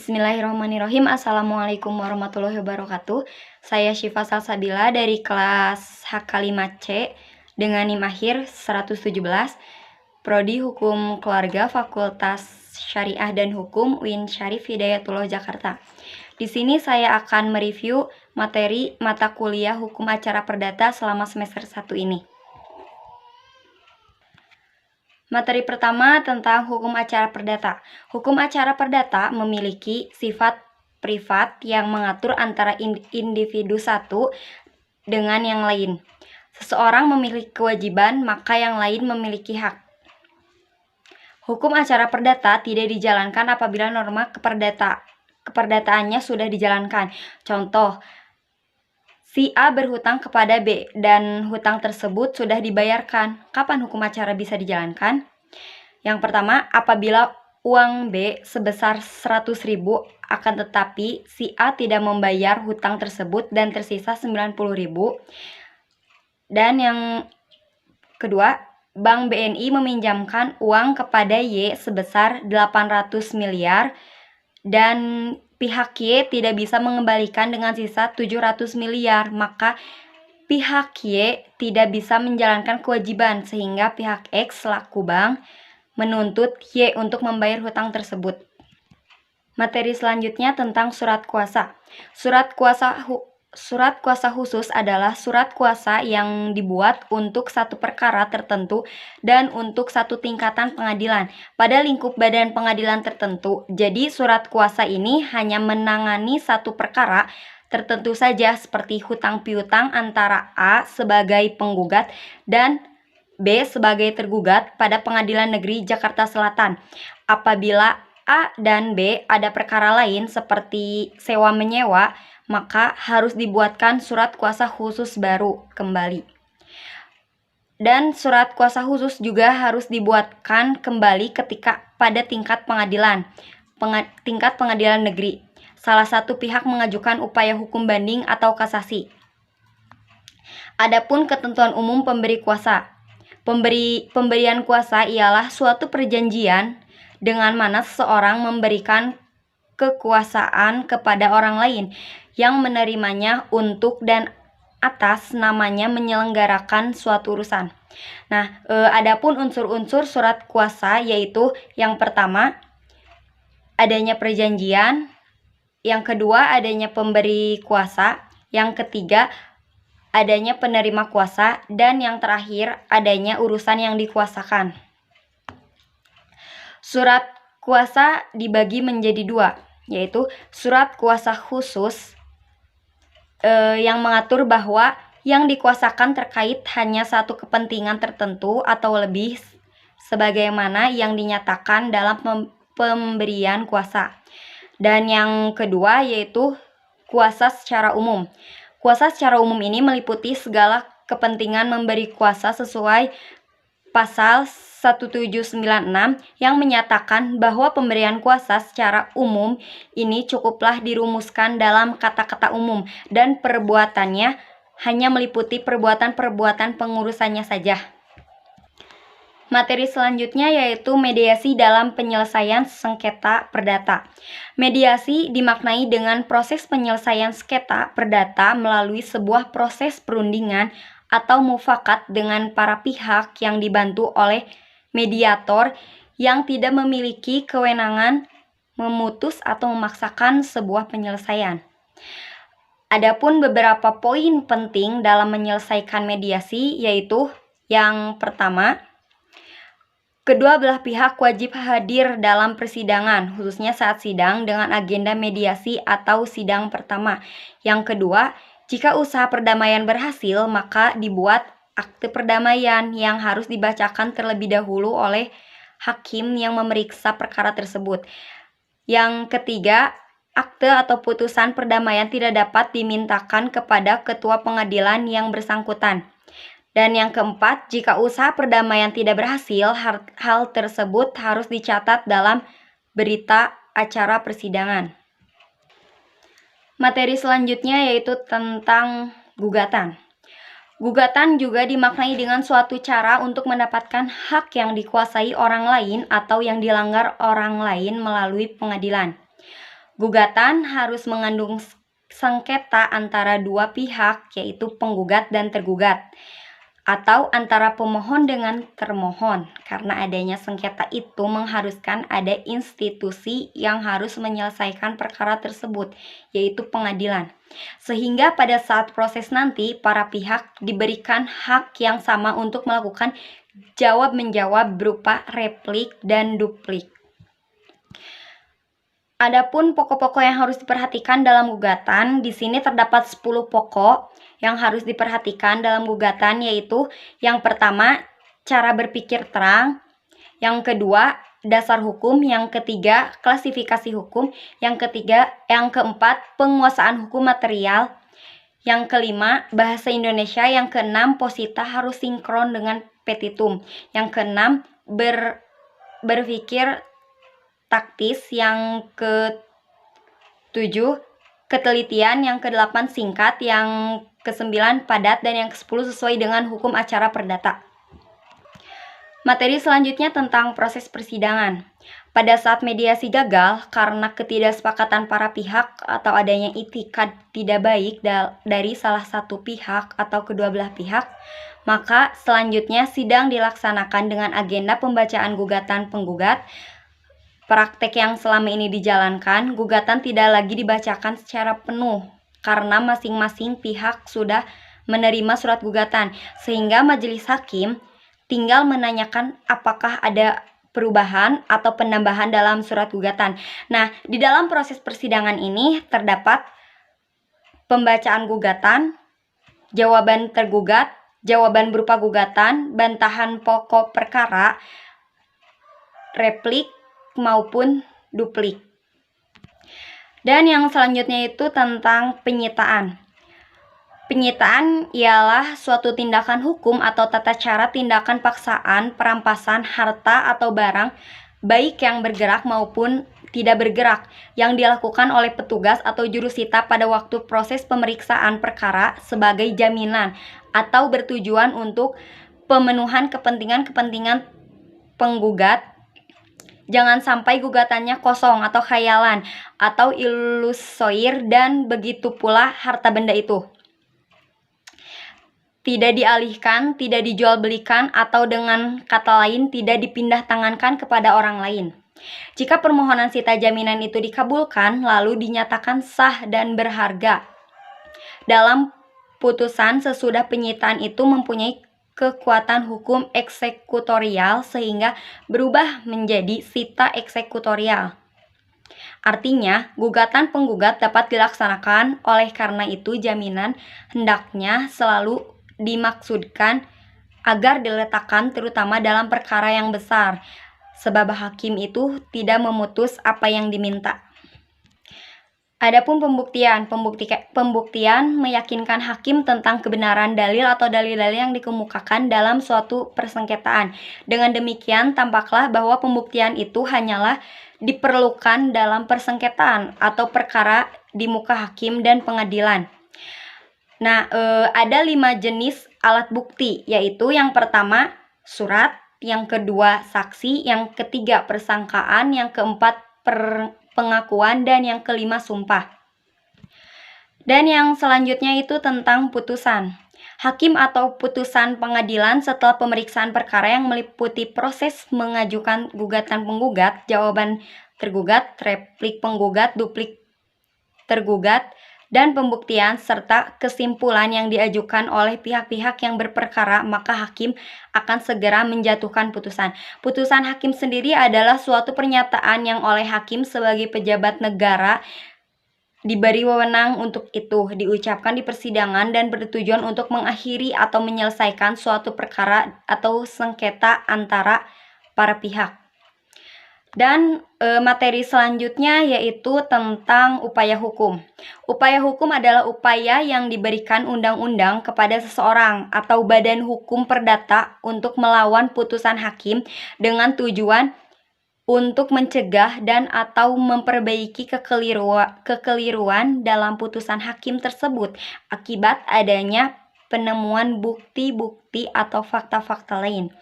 Bismillahirrahmanirrahim. Assalamualaikum warahmatullahi wabarakatuh. Saya Syifa Salsabila dari kelas HK5C dengan NIM akhir 117, Prodi Hukum Keluarga Fakultas Syariah dan Hukum UIN Syarif Hidayatullah Jakarta. Di sini saya akan mereview materi mata kuliah Hukum Acara Perdata selama semester 1 ini. Materi pertama tentang hukum acara perdata. Hukum acara perdata memiliki sifat privat yang mengatur antara individu satu dengan yang lain. Seseorang memiliki kewajiban, maka yang lain memiliki hak. Hukum acara perdata tidak dijalankan apabila norma keperdataannya sudah dijalankan. Contoh, si A berhutang kepada B dan hutang tersebut sudah dibayarkan. Kapan hukum acara bisa dijalankan? Yang pertama, apabila uang B sebesar 100.000 akan tetapi si A tidak membayar hutang tersebut dan tersisa 90.000. Dan yang kedua, Bank BNI meminjamkan uang kepada Y sebesar 800 miliar dan pihak Y tidak bisa mengembalikan dengan sisa 700 miliar, maka pihak Y tidak bisa menjalankan kewajiban sehingga pihak X selaku bank menuntut Y untuk membayar hutang tersebut. Materi selanjutnya tentang surat kuasa. Surat kuasa khusus adalah surat kuasa yang dibuat untuk satu perkara tertentu dan untuk satu tingkatan pengadilan pada lingkup badan pengadilan tertentu. Jadi surat kuasa ini hanya menangani satu perkara tertentu saja seperti hutang piutang antara A sebagai penggugat dan B sebagai tergugat pada Pengadilan Negeri Jakarta Selatan. Apabila A dan B ada perkara lain seperti sewa-menyewa, maka harus dibuatkan surat kuasa khusus baru kembali. Dan surat kuasa khusus juga harus dibuatkan kembali ketika pada tingkat pengadilan negeri. Salah satu pihak mengajukan upaya hukum banding atau kasasi. Adapun ketentuan umum pemberi kuasa. Pemberian kuasa ialah suatu perjanjian dengan mana seseorang memberikan kekuasaan kepada orang lain yang menerimanya untuk dan atas namanya menyelenggarakan suatu urusan. Nah, adapun unsur-unsur surat kuasa yaitu yang pertama adanya perjanjian, yang kedua adanya pemberi kuasa, yang ketiga adanya penerima kuasa, dan yang terakhir adanya urusan yang dikuasakan. Surat kuasa dibagi menjadi dua, yaitu surat kuasa khusus yang mengatur bahwa yang dikuasakan terkait hanya satu kepentingan tertentu atau lebih sebagaimana yang dinyatakan dalam pemberian kuasa. Dan yang kedua yaitu kuasa secara umum. Kuasa secara umum ini meliputi segala kepentingan memberi kuasa sesuai pasal 1796 yang menyatakan bahwa pemberian kuasa secara umum ini cukuplah dirumuskan dalam kata-kata umum dan perbuatannya hanya meliputi perbuatan-perbuatan pengurusannya saja. Materi selanjutnya yaitu mediasi dalam penyelesaian sengketa perdata. Mediasi dimaknai dengan proses penyelesaian sengketa perdata melalui sebuah proses perundingan atau mufakat dengan para pihak yang dibantu oleh mediator yang tidak memiliki kewenangan memutus atau memaksakan sebuah penyelesaian. Adapun beberapa poin penting dalam menyelesaikan mediasi yaitu yang pertama, kedua belah pihak wajib hadir dalam persidangan, khususnya saat sidang dengan agenda mediasi atau sidang pertama. Yang kedua, jika usaha perdamaian berhasil, maka dibuat akte perdamaian yang harus dibacakan terlebih dahulu oleh hakim yang memeriksa perkara tersebut. Yang ketiga, akte atau putusan perdamaian tidak dapat dimintakan kepada ketua pengadilan yang bersangkutan. Dan yang keempat, jika usaha perdamaian tidak berhasil, hal tersebut harus dicatat dalam berita acara persidangan. Materi selanjutnya yaitu tentang gugatan. Gugatan juga dimaknai dengan suatu cara untuk mendapatkan hak yang dikuasai orang lain atau yang dilanggar orang lain melalui pengadilan. Gugatan harus mengandung sengketa antara dua pihak, yaitu penggugat dan tergugat, atau antara pemohon dengan termohon. Karena adanya sengketa itu mengharuskan ada institusi yang harus menyelesaikan perkara tersebut, yaitu pengadilan. Sehingga pada saat proses nanti, para pihak diberikan hak yang sama untuk melakukan jawab-menjawab berupa replik dan duplik. Adapun pokok-pokok yang harus diperhatikan dalam gugatan, di sini terdapat 10 pokok yang harus diperhatikan dalam gugatan, yaitu yang pertama, cara berpikir terang, yang kedua, dasar hukum, yang ketiga, klasifikasi hukum, yang keempat, penguasaan hukum material, yang kelima, bahasa Indonesia, yang keenam, posita harus sinkron dengan petitum, yang keenam, berpikir taktis, yang ke-7 ketelitian, yang ke-8 singkat, yang ke-9 padat, dan yang ke-10 sesuai dengan hukum acara perdata. Materi selanjutnya tentang proses persidangan. Pada saat mediasi gagal karena ketidaksepakatan para pihak atau adanya itikad tidak baik dari salah satu pihak atau kedua belah pihak, maka selanjutnya sidang dilaksanakan dengan agenda pembacaan gugatan penggugat. Praktek yang selama ini dijalankan, gugatan tidak lagi dibacakan secara penuh karena masing-masing pihak sudah menerima surat gugatan, sehingga majelis hakim tinggal menanyakan apakah ada perubahan atau penambahan dalam surat gugatan. Nah, di dalam proses persidangan ini terdapat pembacaan gugatan, jawaban tergugat, jawaban berupa gugatan, bantahan pokok perkara, replik, maupun duplik. Dan yang selanjutnya itu tentang penyitaan. Penyitaan ialah suatu tindakan hukum atau tata cara tindakan paksaan, perampasan harta atau barang, baik yang bergerak maupun tidak bergerak, yang dilakukan oleh petugas atau jurusita pada waktu proses pemeriksaan perkara sebagai jaminan atau bertujuan untuk pemenuhan kepentingan-kepentingan penggugat. Jangan sampai gugatannya kosong atau khayalan atau ilusoir, dan begitu pula harta benda itu tidak dialihkan, tidak dijual belikan, atau dengan kata lain tidak dipindah tangankan kepada orang lain. Jika permohonan sita jaminan itu dikabulkan, lalu dinyatakan sah dan berharga. Dalam putusan sesudah penyitaan itu mempunyai kekuatan hukum eksekutorial sehingga berubah menjadi sita eksekutorial. Artinya, gugatan penggugat dapat dilaksanakan, oleh karena itu jaminan hendaknya selalu dimaksudkan agar diletakkan terutama dalam perkara yang besar, sebab hakim itu tidak memutus apa yang diminta. Adapun pembuktian meyakinkan hakim tentang kebenaran dalil atau dalil-dalil yang dikemukakan dalam suatu persengketaan. Dengan demikian, tampaklah bahwa pembuktian itu hanyalah diperlukan dalam persengketaan atau perkara di muka hakim dan pengadilan. Nah, ada 5 jenis alat bukti, yaitu yang pertama surat, yang kedua saksi, yang ketiga persangkaan, yang keempat pengakuan, dan yang kelima sumpah. Dan yang selanjutnya itu tentang putusan. Hakim atau putusan pengadilan setelah pemeriksaan perkara yang meliputi proses mengajukan gugatan penggugat, jawaban tergugat, replik penggugat, duplik tergugat, dan pembuktian serta kesimpulan yang diajukan oleh pihak-pihak yang berperkara, maka hakim akan segera menjatuhkan putusan. Putusan hakim sendiri adalah suatu pernyataan yang oleh hakim sebagai pejabat negara diberi wewenang untuk itu diucapkan di persidangan dan bertujuan untuk mengakhiri atau menyelesaikan suatu perkara atau sengketa antara para pihak. Dan materi selanjutnya yaitu tentang upaya hukum. Upaya hukum adalah upaya yang diberikan undang-undang kepada seseorang atau badan hukum perdata untuk melawan putusan hakim dengan tujuan untuk mencegah dan atau memperbaiki kekeliruan dalam putusan hakim tersebut akibat adanya penemuan bukti-bukti atau fakta-fakta lain.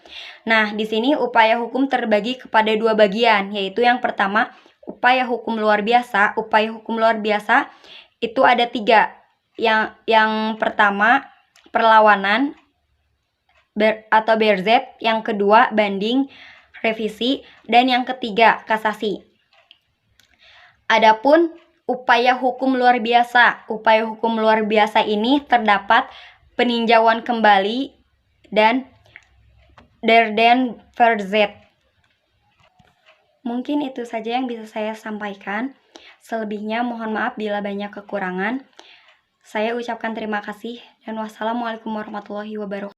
Nah, di sini upaya hukum terbagi kepada 2 bagian, yaitu yang pertama upaya hukum luar biasa. Upaya hukum luar biasa itu ada 3. Yang pertama perlawanan atau berzet, yang kedua banding, revisi, dan yang ketiga kasasi. Adapun upaya hukum luar biasa. Upaya hukum luar biasa ini terdapat peninjauan kembali dan der den verzet. Mungkin itu saja yang bisa saya sampaikan. Selebihnya mohon maaf bila banyak kekurangan. Saya ucapkan terima kasih dan wassalamualaikum warahmatullahi wabarakatuh.